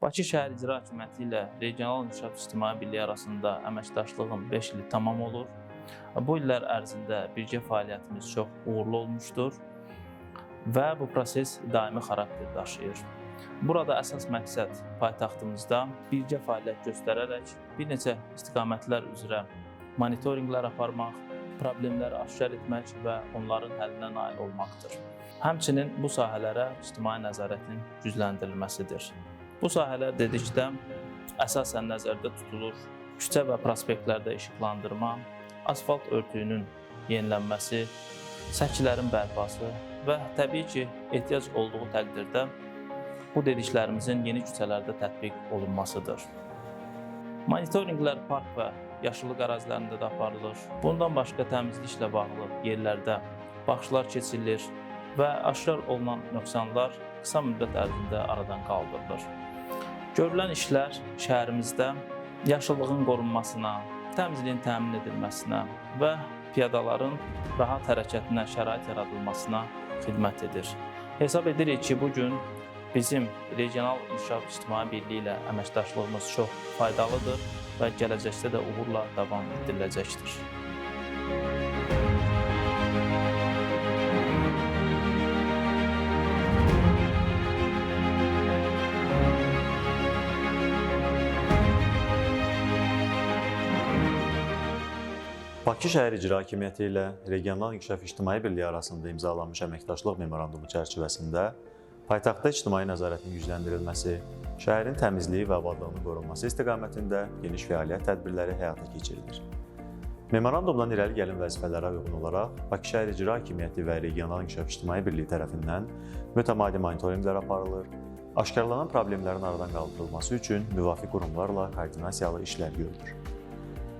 Bakı şəhər İcra Hakimiyyəti ilə Regional İnkişaf İctimai Birliyi arasında əməkdaşlığın 5 ili tamam olur. Bu illər ərzində birgə fəaliyyətimiz çox uğurlu olmuşdur və bu proses daimi xarakter daşıyır. Burada əsas məqsəd paytaxtımızda birgə fəaliyyət göstərərək bir neçə istiqamətlər üzrə monitorinqlər aparmaq, problemləri aşkar etmək və onların həllinə nail olmaqdır. Həmçinin bu sahələrə ictimai nəzarətin gücləndirilməsidir. Bu sahələr dedikdə əsasən nəzərdə tutulur küçə və prospektlərdə işıqlandırma, asfalt örtüyünün yenilənməsi, səkilərin bərpası və təbii ki, ehtiyac olduğu təqdirdə bu dediklərimizin yeni küçələrdə tətbiq olunmasıdır. Monitorinqlər park və yaşıllıq ərazilərində də aparılır. Bundan başqa təmizliklə bağlı yerlərdə baxışlar keçirilir və aşkar olunan nöqsanlar qısa müddət ərzində aradan qaldırılır. Görülən işlər şəhərimizdə yaşıllığın qorunmasına, təmizliyin təmin edilməsinə və piyadaların rahat hərəkətinə şərait yaradılmasına xidmət edir. Hesab edirik ki, bugün bizim Regional İnkişaf İctimai Birliyi ilə əməkdaşlığımız çox faydalıdır və gələcəkdə də uğurla davam etdiriləcəkdir. Bakı şəhər İcra Hakimiyyəti ilə Regional İnkişaf İctimai Birliyi arasında imzalanmış əməkdaşlıq memorandumu çərçivəsində paytaxtda ictimai nəzarətin gücləndirilməsi, şəhərin təmizliyi və abadlığının qorunması istiqamətində geniş fəaliyyət tədbirləri həyata keçirilir. Memorandumdan irəli gəlin vəzifələrə uyğun olaraq Bakı şəhər İcra Hakimiyyəti və Regional İnkişaf İctimai Birliyi tərəfindən mütəmadi monitorinqlər aparılır, aşkarlanan problemlərin aradan qaldırılması üçün müvafiq qurumlarla koordinasiyalı işlər görülür.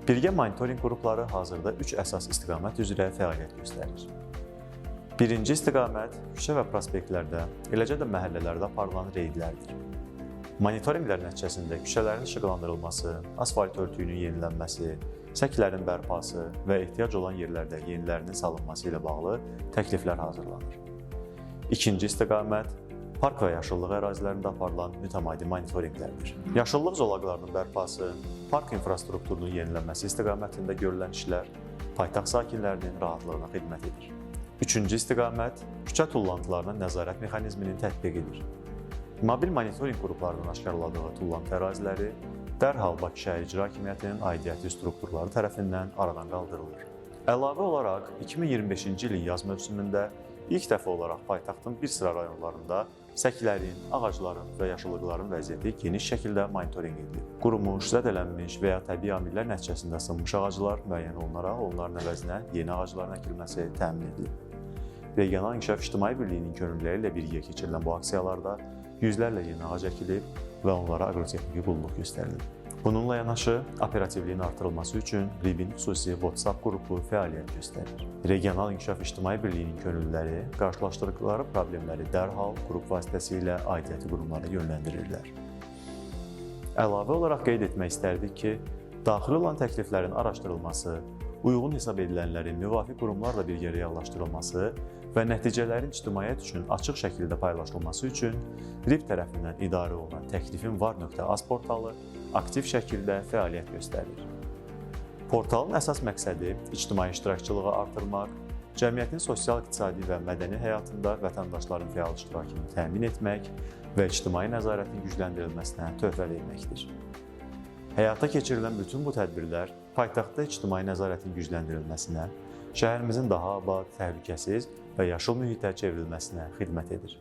Birgə monitorinq qrupları hazırda 3 əsas istiqamət üzrə fəaliyyət göstərir. Birinci istiqamət küçə və prospektlərdə, eləcə də məhəllələrdə aparılan reydlərdir. Monitorinqlər nəticəsində küçələrin işıqlandırılması, asfalt örtüyünün yenilənməsi, səkilərin bərpası və ehtiyac olan yerlərdə yenilərinin salınması ilə bağlı təkliflər hazırlanır. İkinci istiqamət park və yaşıllıq ərazilərində aparılan mütəmadi monitorinqlərdir. Yaşıllıq zolaqlarının bərpası, park infrastrukturunun yenilənməsi istiqamətində görülən işlər paytaxt sakinlərinin rahatlığına xidmət edir. Üçüncü istiqamət küçə tullantılarına nəzarət mexanizminin tətbiqidir. Mobil monitorinq qruplarının aşkarladığı tullantı əraziləri dərhal Bakı şəhər İcra Hakimiyyətinin aidiyyəti strukturları tərəfindən aradan qaldırılır. Əlavə olaraq 2025-ci ilin yaz mövsümündə İlk dəfə olaraq paytaxtın bir sıra rayonlarında səkilərin, ağacların və yaşıllıqların vəziyyəti geniş şəkildə monitorinq edilir. Qurumuş, zədələnmiş və ya təbii amillər nəticəsində sınmış ağaclar müəyyən olunaraq onların əvəzinə yeni ağacların əkilməsi təmin edilir. Regional İnkişaf İctimai Birliyinin könüllüləri ilə birgə keçirilən bu aksiyalarda yüzlərlə yeni ağac əkilib və onlara aqrotexniki qulluq göstərilir. Bununla yanaşı, operativliyin artırılması üçün RİB-in xüsusi WhatsApp qrupu fəaliyyət göstərir. Regional İnkişaf İctimai Birliyinin könüllüləri qarşılaşdırdıqları problemləri dərhal qrup vasitəsilə aidiyyəti qurumlara yönləndirirlər. Əlavə olaraq qeyd etmək istərdik ki, daxil olan təkliflərin araşdırılması, uyğun hesab edilənlərin müvafiq qurumlarla birgə reallaşdırılması və nəticələrin ictimaiyyət üçün açıq şəkildə paylaşılması üçün RİB tərəfindən idarə olunan təklifimvar.az portalı aktiv şəkildə fəaliyyət göstərir. Portalın əsas məqsədi ictimai iştirakçılığı artırmaq, cəmiyyətin sosial-iqtisadi və mədəni həyatında vətəndaşların fəal iştirakını təmin etmək və ictimai nəzarətin gücləndirilməsinə töhfə verməkdir. Həyata keçirilən bütün bu tədbirlər paytaxtda ictimai nəzarətin gücləndirilməsinə, şəhərimizin daha abad, təhlükəsiz və yaşıl mühitə çevrilməsinə xidmət edir.